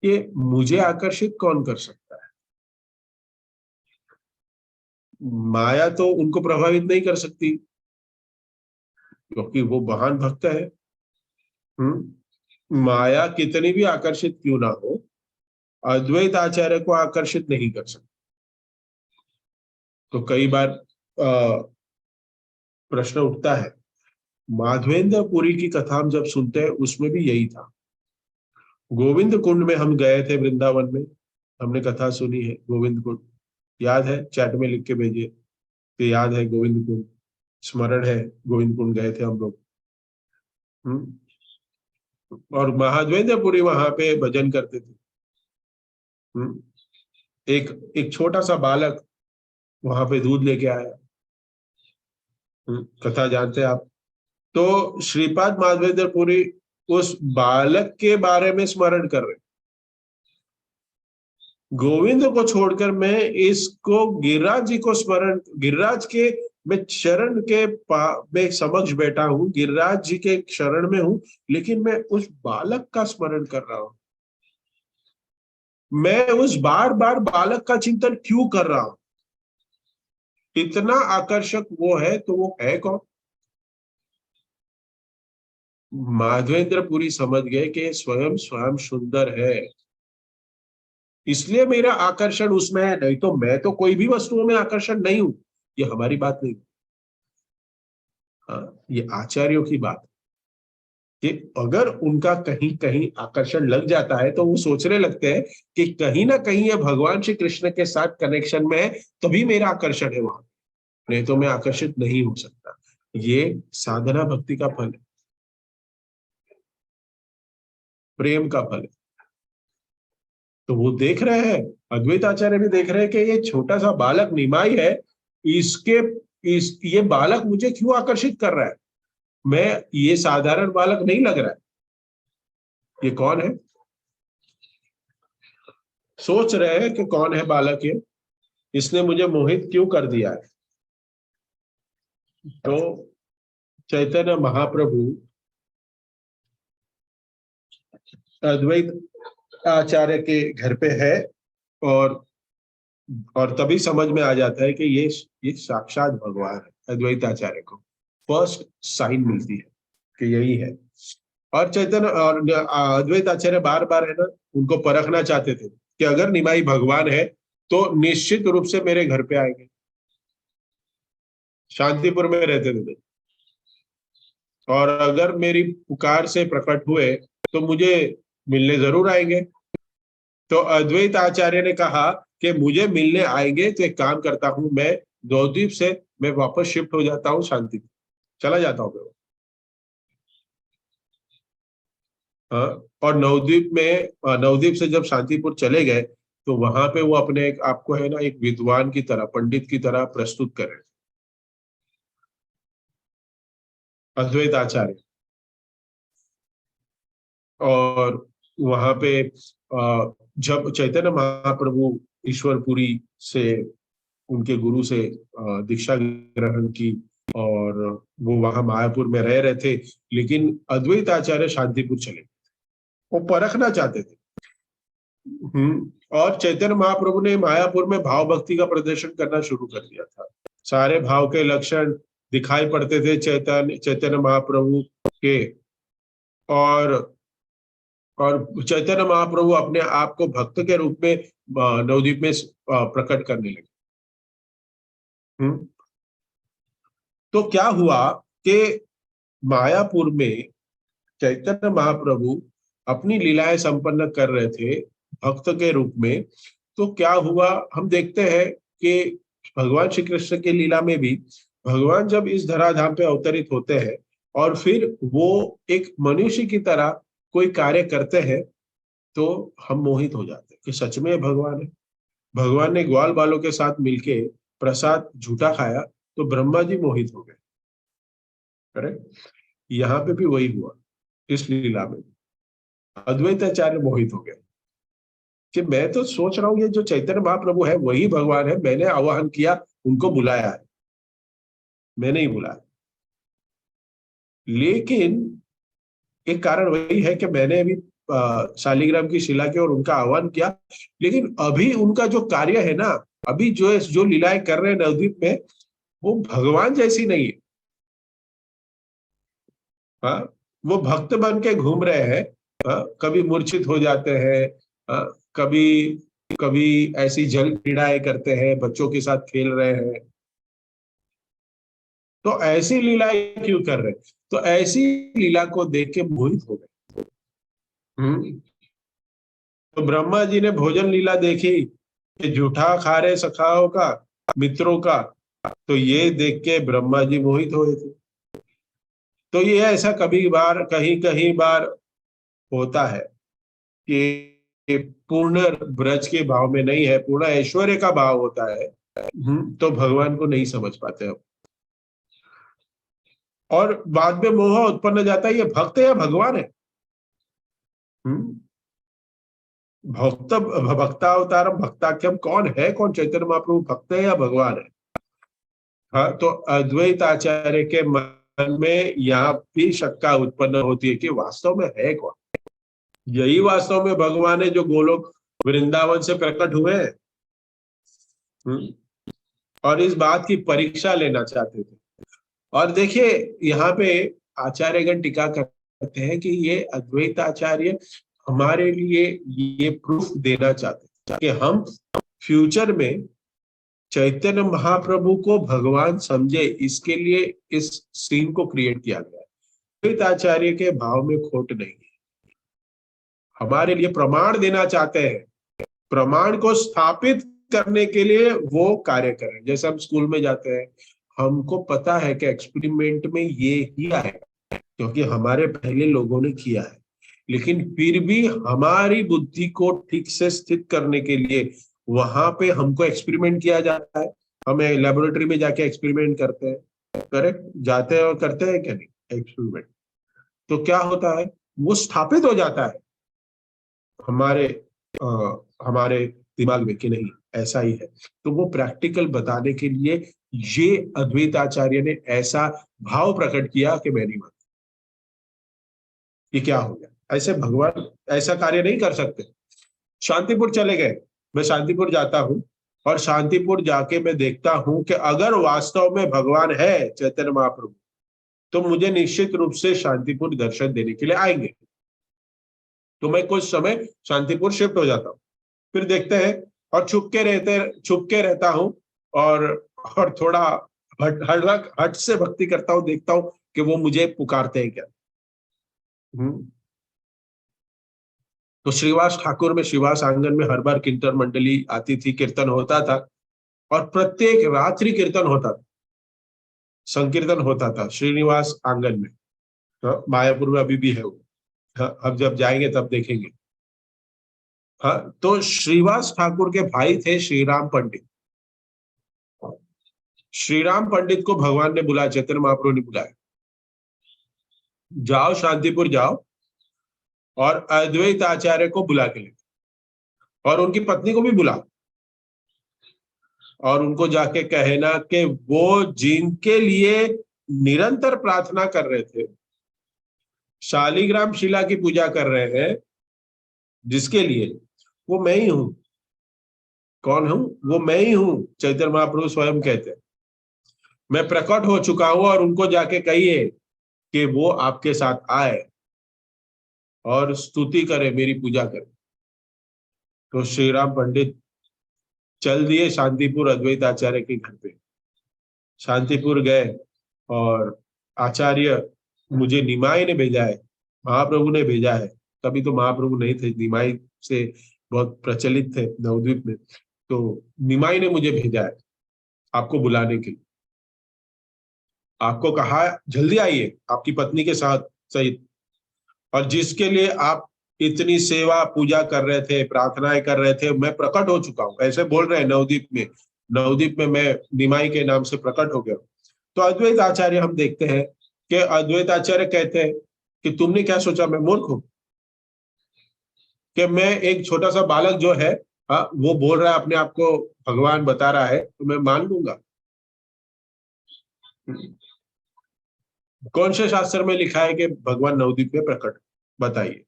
कि मुझे आकर्षित कौन कर सकता है। माया तो उनको प्रभावित नहीं कर सकती, क्योंकि वो महान भक्त है। माया कितनी भी आकर्षित क्यों ना हो, अद्वैत आचार्य को आकर्षित नहीं कर सकती। तो कई बार प्रश्न उठता है, माधवेंद्र पुरी की कथा हम जब सुनते हैं उसमें भी यही था। गोविंद कुंड में हम गए थे, वृंदावन में हमने कथा सुनी है, गोविंद कुंड याद है? चैट में लिख के भेजिए कि याद है गोविंद कुंड, स्मरण है गोविंद कुंड गए थे हम लोग। और महादेवेंद्र पुरी वहां पे भजन करते थे। एक एक छोटा सा बालक वहां पे दूध लेके आया। कथा जानते हैं आप? तो श्रीपाद माधवेंद्र पुरी उस बालक के बारे में स्मरण कर रहे। गोविंद को छोड़कर मैं इसको गिरिराज जी को स्मरण, गिरिराज के मैं चरण के में समक्ष बैठा हूं, गिरिराज जी के शरण में हूं, लेकिन मैं उस बालक का स्मरण कर रहा हूं। मैं उस बार बार बालक का चिंतन क्यों कर रहा हूं? इतना आकर्षक वो है, तो वो है कौन? माधवेंद्र पुरी समझ गए कि स्वयं स्वयं सुंदर है, इसलिए मेरा आकर्षण उसमें है, नहीं तो मैं तो कोई भी वस्तुओं में आकर्षण नहीं हूं। ये हमारी बात नहीं। हाँ, ये आचार्यों की बात कि अगर उनका कहीं कहीं आकर्षण लग जाता है तो वो सोचने लगते हैं कि कहीं ना कहीं ये भगवान श्री कृष्ण के साथ कनेक्शन में है, तभी मेरा आकर्षण है वहां, नहीं तो मैं आकर्षित नहीं हो सकता। ये साधना भक्ति का फल है, प्रेम का फल है। तो वो देख रहे हैं, अद्वैत आचार्य भी देख रहे हैं कि ये छोटा सा बालक निमाई है, इसके ये बालक मुझे क्यों आकर्षित कर रहा है? मैं ये साधारण बालक नहीं लग रहा है, ये कौन है? सोच रहे हैं कि कौन है बालक ये, इसने मुझे मोहित क्यों कर दिया है। तो चैतन्य महाप्रभु अद्वैत आचार्य के घर पे है, और तभी समझ में आ जाता है कि ये साक्षात भगवान है। अद्वैत आचार्य को फर्स्ट साइन मिलती है कि यही है। और चैतन्य और अद्वैत आचार्य बार बार है ना, उनको परखना चाहते थे कि अगर निमाई भगवान है तो निश्चित रूप से मेरे घर पे आएंगे। शांतिपुर में रहते थे, और अगर मेरी पुकार से प्रकट हुए तो मुझे मिलने जरूर आएंगे। तो अद्वैत आचार्य ने कहा कि मुझे मिलने आएंगे, तो एक काम करता हूं, मैं नवद्वीप से मैं वापस शिफ्ट हो जाता हूँ, शांति चला जाता हूँ। हाँ, और नवद्वीप में, नवद्वीप से जब शांतिपुर चले गए तो वहां पे वो अपने एक, आपको है ना, एक विद्वान की तरह, पंडित की तरह प्रस्तुत कर रहे अद्वैत आचार्य। और वहां पे जब चैतन्य महाप्रभु ईश्वरपुरी से, उनके गुरु से दीक्षा ग्रहण की, और वो वहां मायापुर में रह रहे थे, लेकिन अद्वैत आचार्य शांतिपुर चले, वो परखना चाहते थे। और चैतन्य महाप्रभु ने मायापुर में भाव भक्ति का प्रदर्शन करना शुरू कर दिया था। सारे भाव के लक्षण दिखाई पड़ते थे चैतन्य महाप्रभु के। और चैतन्य महाप्रभु अपने आप को भक्त के रूप में नवद्वीप में प्रकट करने लगे। हम्म। तो क्या हुआ कि मायापुर में चैतन्य महाप्रभु अपनी लीलाएं संपन्न कर रहे थे भक्त के रूप में। तो क्या हुआ, हम देखते हैं कि भगवान श्री कृष्ण की लीला में भी भगवान जब इस धराधाम पे अवतरित होते हैं और फिर वो एक मनुष्य की तरह कोई कार्य करते हैं, तो हम मोहित हो जाते हैं कि सच में भगवान है। भगवान ने ग्वाल बालों के साथ मिलके प्रसाद झूठा खाया तो ब्रह्मा जी मोहित हो गए। करेक्ट। यहाँ पे भी वही हुआ, इस लीला में अद्वैताचार्य मोहित हो गए कि मैं तो सोच रहा हूँ ये जो चैतन्य महाप्रभु है वही भगवान है, मैंने आह्वान किया, उनको बुलाया है, मैंने ही बुलाया। लेकिन एक कारण वही है कि मैंने अभी शालिग्राम की शिला की और उनका आह्वान किया, लेकिन अभी उनका जो कार्य है ना, अभी जो लीलाएं कर रहे हैं नवद्वीप में, वो भगवान जैसी नहीं है। हाँ, वो भक्त बन के घूम रहे हैं। हाँ, कभी मूर्छित हो जाते हैं। हाँ, कभी कभी ऐसी जल क्रीड़ाएं करते हैं, बच्चों के साथ खेल रहे हैं। तो ऐसी लीलाएं क्यों कर रहे हैं? तो ऐसी लीला को देख के मोहित हो गए। तो ब्रह्मा जी ने भोजन लीला देखी कि जूठा खा रहे सखाओं का, मित्रों का, तो ये देख के ब्रह्मा जी मोहित हुए थे। तो ये ऐसा कभी बार कहीं कहीं बार होता है कि पूर्ण ब्रज के भाव में नहीं है, पूर्ण ऐश्वर्य का भाव होता है। तो भगवान को नहीं समझ पाते हम, और बाद में मोह उत्पन्न हो जाता है, ये भक्त है या भगवान है। हम्म भक्तावतार भक्ताख्यम, कौन है, कौन चैतन्य महाप्रभु भक्त है या भगवान है। हाँ, तो अद्वैत आचार्य के मन में यहाँ भी शंका उत्पन्न होती है कि वास्तव में है कौन। यही वास्तव में भगवान है जो गोलोक वृंदावन से प्रकट हुए हैं। और इस बात की परीक्षा लेना चाहते थे। और देखिए यहाँ पे आचार्यगण टीका करते हैं कि ये अद्वैत आचार्य हमारे लिए ये प्रूफ देना चाहते हैं कि हम फ्यूचर में चैतन्य महाप्रभु को भगवान समझे, इसके लिए इस सीन को क्रिएट किया गया है। अद्वैत आचार्य के भाव में खोट नहीं है, हमारे लिए प्रमाण देना चाहते हैं, प्रमाण को स्थापित करने के लिए वो कार्य करें। जैसे हम स्कूल में जाते हैं, हमको पता है कि एक्सपेरिमेंट में ये ही आएगा क्योंकि हमारे पहले लोगों ने किया है, लेकिन फिर भी हमारी बुद्धि को ठीक से स्थित करने के लिए वहां पे हमको एक्सपेरिमेंट किया जाता है। हमें लेबोरेटरी में जाके एक्सपेरिमेंट करते हैं, करेक्ट, जाते हैं और करते हैं क्या नहीं एक्सपेरिमेंट। तो क्या होता है, वो स्थापित हो जाता है हमारे हमारे दिमाग में कि नहीं ऐसा ही है। तो वो प्रैक्टिकल बताने के लिए ये अद्वैत आचार्य ने ऐसा भाव प्रकट किया कि मैं नहीं मानता, ये क्या हो गया, ऐसे भगवान ऐसा कार्य नहीं कर सकते। शांतिपुर चले गए, मैं शांतिपुर जाता हूँ और शांतिपुर जाके मैं देखता हूं कि अगर वास्तव में भगवान है चैतन्य महाप्रभु, तो मुझे निश्चित रूप से शांतिपुर दर्शन देने के लिए आएंगे। तो मैं कुछ समय शांतिपुर शिफ्ट हो जाता हूँ, फिर देखते हैं, और छुप के रहता हूँ, और थोड़ा हट से भक्ति करता हूँ, देखता हूँ कि वो मुझे पुकारते हैं क्या। तो श्रीवास ठाकुर में, श्रीवास आंगन में हर बार कीर्तन मंडली आती थी, कीर्तन होता था, और प्रत्येक रात्रि कीर्तन होता था, संकीर्तन होता था श्रीनिवास आंगन में। तो मायापुर में अभी भी है वो। हाँ, अब जब जाएंगे तब देखेंगे। हाँ, तो श्रीवास ठाकुर के भाई थे श्रीराम पंडित। श्रीराम पंडित को भगवान ने बुलाया, चैतन्य महाप्रभु ने बुलाया, जाओ शांतिपुर जाओ और अद्वैत आचार्य को बुला के ले, और उनकी पत्नी को भी बुला, और उनको जाके कहना कि वो जिनके लिए निरंतर प्रार्थना कर रहे थे, शालिग्राम शिला की पूजा कर रहे हैं, जिसके लिए, वो मैं ही हूं। कौन हूं? वो मैं ही हूं, चैतन्य महाप्रभु स्वयं कहते हैं। मैं प्रकट हो चुका हूं और उनको जाके कहिए कि वो आपके साथ आए और स्तुति करे, मेरी पूजा करे। तो श्री राम पंडित चल दिए शांतिपुर अद्वैत आचार्य के घर पे। शांतिपुर गए और आचार्य, मुझे निमाई ने भेजा है, महाप्रभु ने भेजा है। तभी तो महाप्रभु नहीं थे, निमाई से बहुत प्रचलित थे नवद्वीप में। तो निमाई ने मुझे भेजा है आपको बुलाने के लिए। आपको कहा जल्दी आइए आपकी पत्नी के साथ सहित, और जिसके लिए आप इतनी सेवा पूजा कर रहे थे, प्रार्थनाएं कर रहे थे, मैं प्रकट हो चुका हूं, ऐसे बोल रहे हैं नवद्वीप में। नवद्वीप में मैं निमाई के नाम से प्रकट हो गया। तो अद्वैत आचार्य हम देखते हैं कि अद्वैत आचार्य कहते हैं कि तुमने क्या सोचा मैं मूर्ख हूं, कि मैं एक छोटा सा बालक जो है, हाँ, वो बोल रहा है अपने आप को भगवान बता रहा है, तो मैं मान लूंगा। कौन से शास्त्र में लिखा है कि भगवान नवद्वीप में प्रकट? बताइए,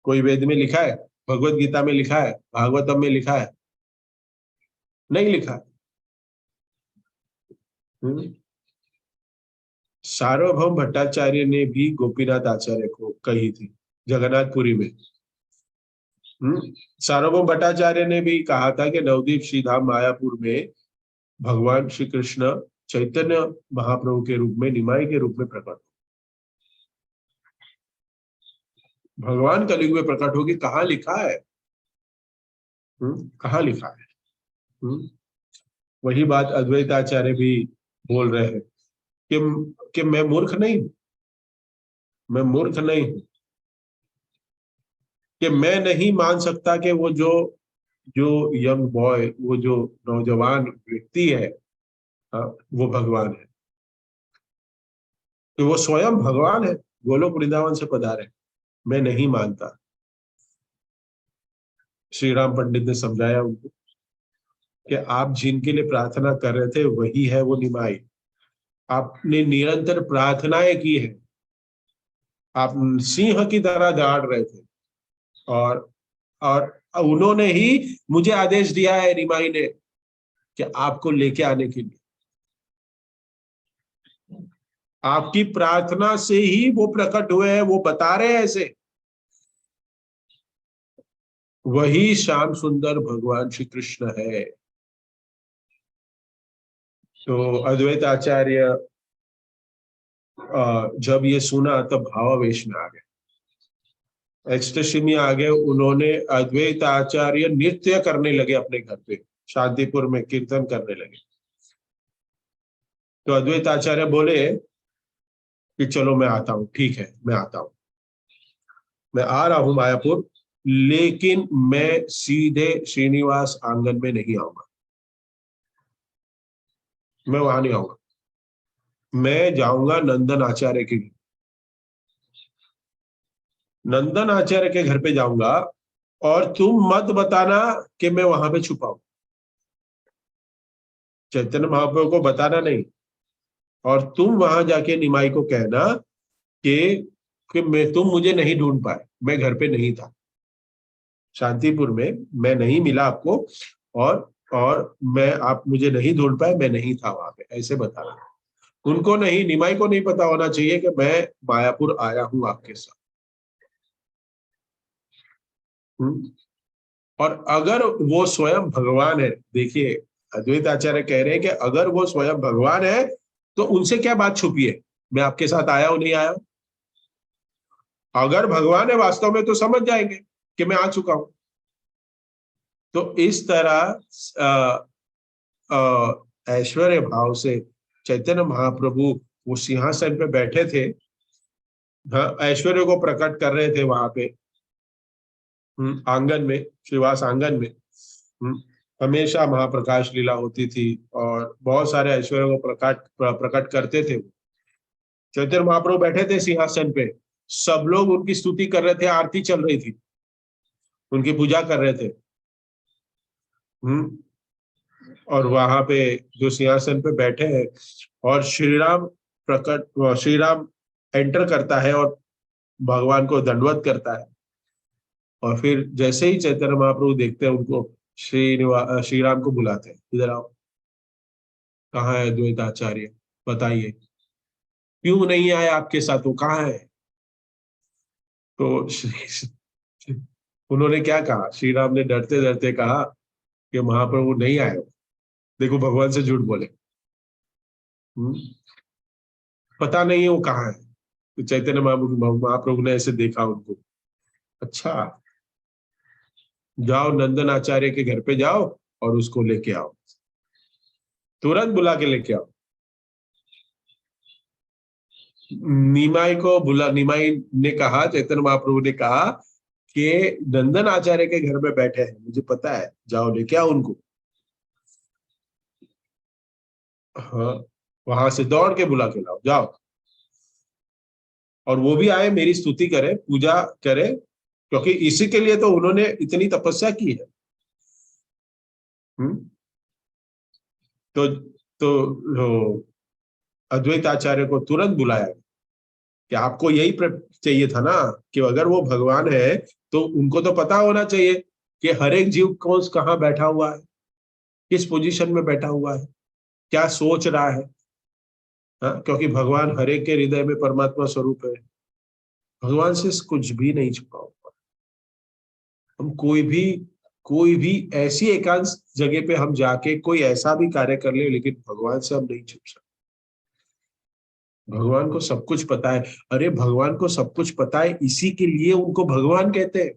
कोई वेद में लिखा है, भगवत गीता में लिखा है, भागवतम में लिखा है? नहीं लिखा है। सार्वभौम भट्टाचार्य ने भी गोपीनाथ आचार्य को कही थी जगन्नाथपुरी में। सार्वभौम भट्टाचार्य ने भी कहा था कि नवदीप श्री धाम मायापुर में भगवान श्री कृष्ण चैतन्य महाप्रभु के रूप में, निमाई के रूप में प्रकट, भगवान कलयुग में प्रकट होगी। कहाँ लिखा है? कहाँ लिखा है? वही बात अद्वैत आचार्य भी बोल रहे हैं कि मैं मूर्ख नहीं हूं, मैं मूर्ख नहीं हूं, कि मैं नहीं मान सकता कि वो जो जो यंग बॉय, वो जो नौजवान व्यक्ति है, वो भगवान है, कि वो स्वयं भगवान है, गोलोक वृंदावन से पधारे। मैं नहीं मानता। श्री राम पंडित ने समझाया उनको कि आप जिनके लिए प्रार्थना कर रहे थे वही है वो निमाई। आपने निरंतर प्रार्थनाएं की है, आप सिंह की तरह दहाड़ रहे थे, और और उन्होंने ही मुझे आदेश दिया है, निमाई ने, कि आपको लेके आने के लिए। आपकी प्रार्थना से ही वो प्रकट हुए हैं, वो बता रहे हैं ऐसे। वही श्याम सुंदर भगवान श्री कृष्ण है। तो अद्वैत आचार्य जब ये सुना तब भावावेश में आ गए, एक्सटेसी में आ गए। उन्होंने, अद्वैत आचार्य नृत्य करने लगे अपने घर पे, शांतिपुर में कीर्तन करने लगे। तो अद्वैत आचार्य बोले कि चलो मैं आता हूँ, ठीक है मैं आता हूँ, मैं आ रहा हूँ मायापुर, लेकिन मैं सीधे श्रीनिवास आंगन में नहीं आऊंगा, मैं वहां नहीं आऊंगा, मैं जाऊंगा नंदन आचार्य के, नंदन आचार्य के घर पे जाऊंगा, और तुम मत बताना कि मैं वहां पे छुपा हूं, चैतन्य महाप्रभु को बताना नहीं। और तुम वहां जाके निमाई को कहना कि मैं, तुम मुझे नहीं ढूंढ पाए, मैं घर पे नहीं था, शांतिपुर में मैं नहीं मिला आपको, और मैं, आप मुझे नहीं ढूंढ पाए, मैं नहीं था वहां पे, ऐसे बताना। उनको नहीं, निमाई को नहीं पता होना चाहिए कि मैं मायापुर आया हूं आपके साथ। हम्म। और अगर वो स्वयं भगवान है, देखिए अद्वैत आचार्य कह रहे हैं कि अगर वो स्वयं भगवान है तो उनसे क्या बात छुपी है, मैं आपके साथ आया हूं नहीं आया हूं। अगर भगवान है वास्तव में तो समझ जाएंगे कि मैं आ चुका हूं। तो इस तरह ऐश्वर्य भाव से चैतन्य महाप्रभु वो सिंहासन पे बैठे थे, हाँ, ऐश्वर्य को प्रकट कर रहे थे वहां पे, आंगन में, श्रीवास आंगन में। हमेशा महाप्रकाश लीला होती थी और बहुत सारे ऐश्वर्य को प्रकट प्रकट करते थे। चैतन्य महाप्रभु बैठे थे सिंहासन पे, सब लोग उनकी स्तुति कर रहे थे, आरती चल रही थी, उनकी पूजा कर रहे थे। हम्म। और वहां पे जो सिंहासन पे बैठे हैं, और श्री राम प्रकट, श्री राम एंटर करता है और भगवान को दंडवत करता है। और फिर जैसे ही चैतन्य महाप्रभु देखते हैं उनको, श्री राम को बुलाते हैं, इधर आओ। कहाँ है अद्वैत आचार्य, बताइए क्यों नहीं आए आपके साथ, वो कहाँ है? तो उन्होंने क्या कहा, श्री राम ने डरते डरते कहा कि महाप्रभु नहीं आए हो। देखो भगवान से झूठ बोले। हम्म, पता नहीं है वो कहाँ है। तो चैतन्य महाप्रभु ने ऐसे देखा उनको, अच्छा जाओ नंदन आचार्य के घर पे जाओ और उसको लेके आओ, तुरंत बुला के लेके आओ। निमाई को बुला, निमाई ने कहा, चैतन्य महाप्रभु ने कहा कि नंदन आचार्य के घर में बैठे हैं, मुझे पता है, जाओ लेके आओ उनको। हाँ, वहां से दौड़ के बुला के लाओ, जाओ। और वो भी आए, मेरी स्तुति करे, पूजा करे, क्योंकि इसी के लिए तो उन्होंने इतनी तपस्या की है। हम्म तो अद्वैत आचार्य को तुरंत बुलाया कि आपको यही चाहिए था ना, कि अगर वो भगवान है तो उनको तो पता होना चाहिए कि हर एक जीव कौन कहाँ बैठा हुआ है, किस पोजीशन में बैठा हुआ है, क्या सोच रहा है। हाँ, क्योंकि भगवान हर एक के हृदय में परमात्मा स्वरूप है, भगवान से कुछ भी नहीं छुपा हुआ। हम कोई भी ऐसी एकांत जगह पे हम जाके कोई ऐसा भी कार्य कर ले, लेकिन भगवान से हम नहीं छुप सकते। भगवान को सब कुछ पता है। अरे भगवान को सब कुछ पता है, इसी के लिए उनको भगवान कहते हैं।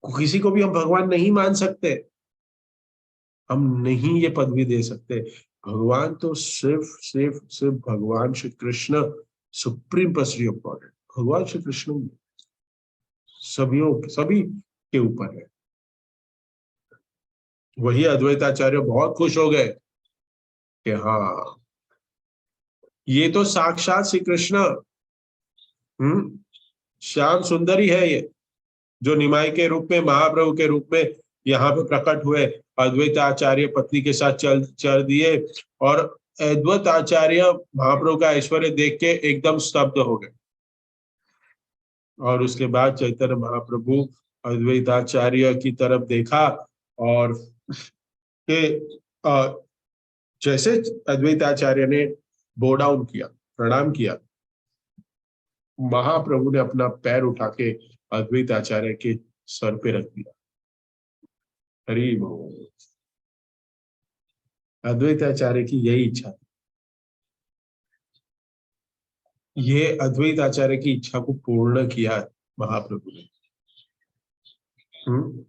किसी को भी हम भगवान नहीं मान सकते, हम नहीं ये पदवी दे सकते। भगवान तो सिर्फ भगवान Shri Krishna, supreme personality of God है। भगवान श्री कृष्ण सभी के ऊपर है। वही अद्वैताचार्य बहुत खुश हो गए कि हाँ, ये तो साक्षात श्री कृष्ण, श्याम सुंदर ही है ये, जो निमाई के रूप में, महाप्रभु के रूप में यहाँ पे प्रकट हुए। अद्वैत आचार्य पत्नी के साथ चल दिए, और अद्वैत आचार्य महाप्रभु का ऐश्वर्य देख के एकदम स्तब्ध हो गए। और उसके बाद चैतन्य महाप्रभु अद्वैताचार्य की तरफ देखा, और के जैसे अद्वैताचार्य ने बो डाउन किया, प्रणाम किया, महाप्रभु ने अपना पैर उठा के अद्वैताचार्य के सर पे रख दिया। हरि बोल। अद्वैताचार्य की यही इच्छा थी, ये अद्वैताचार्य की इच्छा को पूर्ण किया महाप्रभु ने। हम्म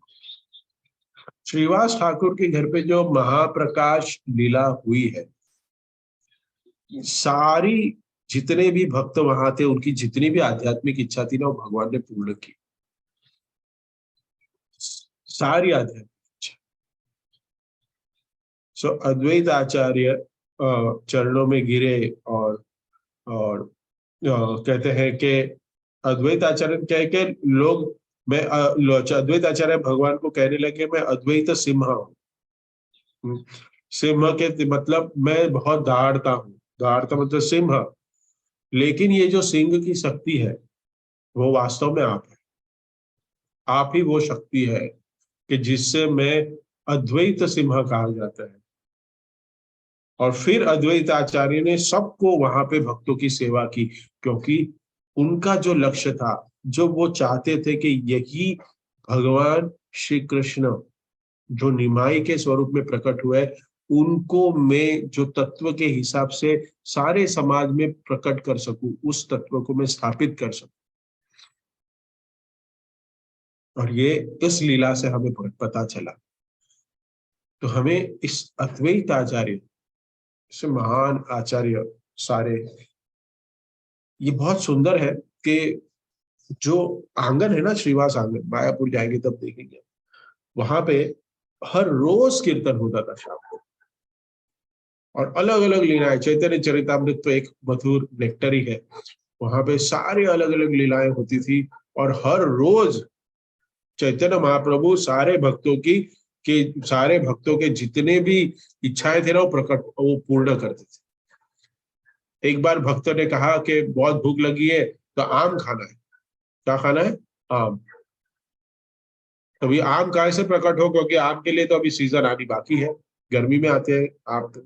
श्रीवास ठाकुर के घर पे जो महाप्रकाश लीला हुई है, सारी, जितने भी भक्त वहां थे, उनकी जितनी भी आध्यात्मिक इच्छा थी ना, वो भगवान ने पूर्ण की, सारी आध्यात्मिक इच्छा। सो अद्वैत आचार्य चरणों में गिरे, और कहते हैं कि अद्वैत आचार्य कह के लोग, मैं अद्वैत आचार्य भगवान को कहने लगे, मैं अद्वैत सिंह हूँ। सिंह के मतलब मैं बहुत दहाड़ता हूँ, दहाड़ता मतलब सिंह। लेकिन ये जो सिंह की शक्ति है, वो वास्तव में आप है। आप ही वो शक्ति है कि जिससे मैं अद्वैत सिंह कहा जाता है। और फिर अद्वैत आचार्य ने सबको वहां पे भक्तों की सेवा की, क्योंकि उनका जो लक्ष्य था, जो वो चाहते थे कि यही भगवान श्री कृष्ण जो निमाई के स्वरूप में प्रकट हुए, उनको मैं जो तत्व के हिसाब से सारे समाज में प्रकट कर सकूं, उस तत्व को मैं स्थापित कर सकूं। और ये इस लीला से हमें पता चला। तो हमें इस अद्वैत आचार्य से, महान आचार्य सारे, ये बहुत सुंदर है कि जो आंगन है ना, श्रीवास आंगन, मायापुर जाएंगे तब देखेंगे, वहां पे हर रोज कीर्तन होता था शाम को, और अलग अलग लीलाएं, चैतन्य चरितामृत तो एक मधुर नेक्टर ही है, वहां पे सारे अलग अलग लीलाएं होती थी। और हर रोज चैतन्य महाप्रभु सारे भक्तों के जितने भी इच्छाएं थे ना, वो पूर्ण करते थे। एक बार भक्तों ने कहा कि बहुत भूख लगी है, तो आम खाना है। क्या खाना है? आम। अभी आम कहाँ से प्रकट हो, क्योंकि आम के लिए तो अभी सीजन आनी बाकी है, गर्मी में आते हैं आम तो।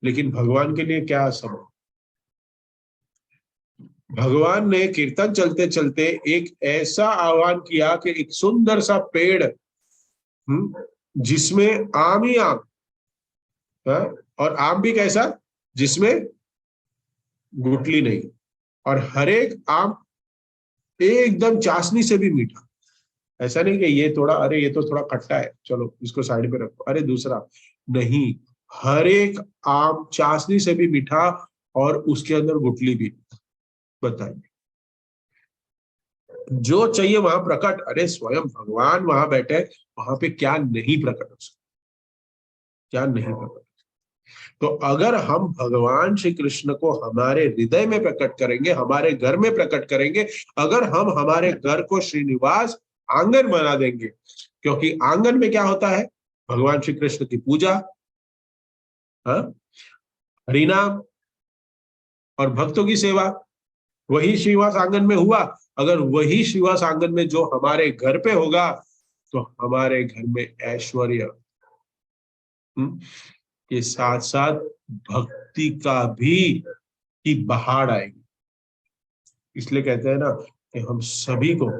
लेकिन भगवान के लिए क्या असंभव। भगवान ने कीर्तन चलते चलते एक ऐसा आह्वान किया कि एक सुंदर सा पेड़, जिसमें आम ही आम, और आम भी कैसा, जिसमें गुठली नहीं, और हर एक आम एकदम चाशनी से भी मीठा। ऐसा नहीं कि ये थोड़ा, अरे ये तो थोड़ा खट्टा है, चलो इसको साइड पे रखो, अरे दूसरा नहीं, हर एक आम चाशनी से भी मीठा, और उसके अंदर गुठली भी। बताइए, जो चाहिए वहां प्रकट। अरे स्वयं भगवान वहां बैठे, वहां पे क्या नहीं प्रकट हो सकता, क्या नहीं प्रकट। तो अगर हम भगवान श्री कृष्ण को हमारे हृदय में प्रकट करेंगे, हमारे घर में प्रकट करेंगे, अगर हम हमारे घर को श्रीनिवास आंगन बना देंगे, क्योंकि आंगन में क्या होता है, भगवान श्री कृष्ण की पूजा, हाँ, हरिनाम और भक्तों की सेवा, वही श्रीनिवास आंगन में हुआ। अगर वही श्रीनिवास आंगन में जो हमारे घर पे होगा, तो हमारे घर में ऐश्वर्य के साथ साथ भक्ति का भी की बहार आएगी। इसलिए कहते हैं ना कि हम सभी को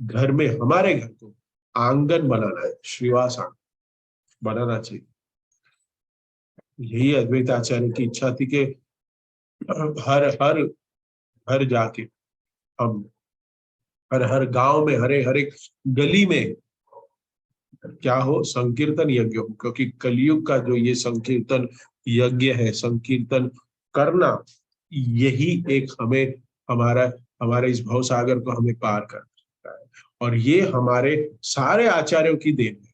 घर में, हमारे घर को आंगन बनाना है, श्रीवास आंगन बनाना चाहिए। यही अद्वैत आचार्य की इच्छा थी कि हर हर हर जाके हम, हर हर गांव में, हर हर एक गली में क्या हो, संकीर्तन यज्ञ हो। क्योंकि कलयुग का जो ये संकीर्तन यज्ञ है, संकीर्तन करना, यही एक हमें, हमारा, हमारे इस भव सागर को हमें पार कर सकता है। और ये हमारे सारे आचार्यों की देन है,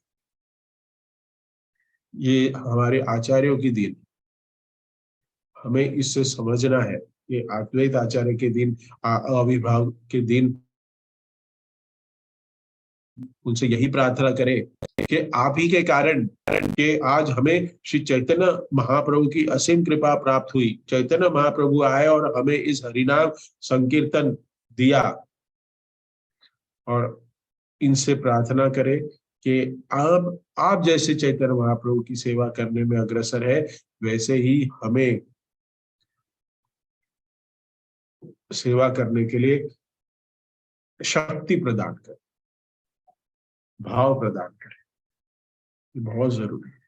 ये हमारे आचार्यों की देन। हमें इससे समझना है कि अद्वैत आचार्य के दिन, आविर्भाव के दिन, उनसे यही प्रार्थना करें कि आप ही के कारण कि आज हमें श्री चैतन्य महाप्रभु की असीम कृपा प्राप्त हुई। चैतन्य महाप्रभु आए और हमें इस हरिनाम संकीर्तन दिया, और इनसे प्रार्थना करें कि आप जैसे चैतन्य महाप्रभु की सेवा करने में अग्रसर है, वैसे ही हमें सेवा करने के लिए शक्ति प्रदान करें, भाव प्रदान करें। ये बहुत जरूरी है।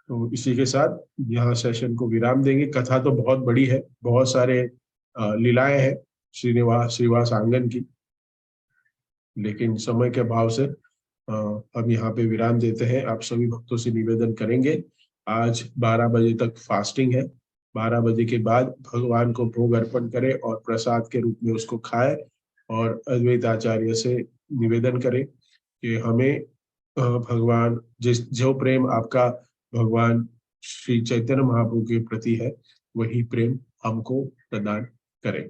तो इसी के साथ यहाँ सेशन को विराम देंगे। कथा तो बहुत बड़ी है, बहुत सारे लीलाएं हैं श्रीनिवास आंगन की, लेकिन समय के अभाव से हम यहाँ पे विराम देते हैं। आप सभी भक्तों से निवेदन करेंगे, आज 12 बजे तक फास्टिंग है। 12 बजे के बाद भगवान को भोग अर्पण करें और प्रसाद के रूप में उसको खाएं, और अद्वैत आचार्य से निवेदन करें कि हमें भगवान, जो प्रेम आपका भगवान श्री चैतन्य महाप्रभु के प्रति है, वही प्रेम हमको प्रदान करें।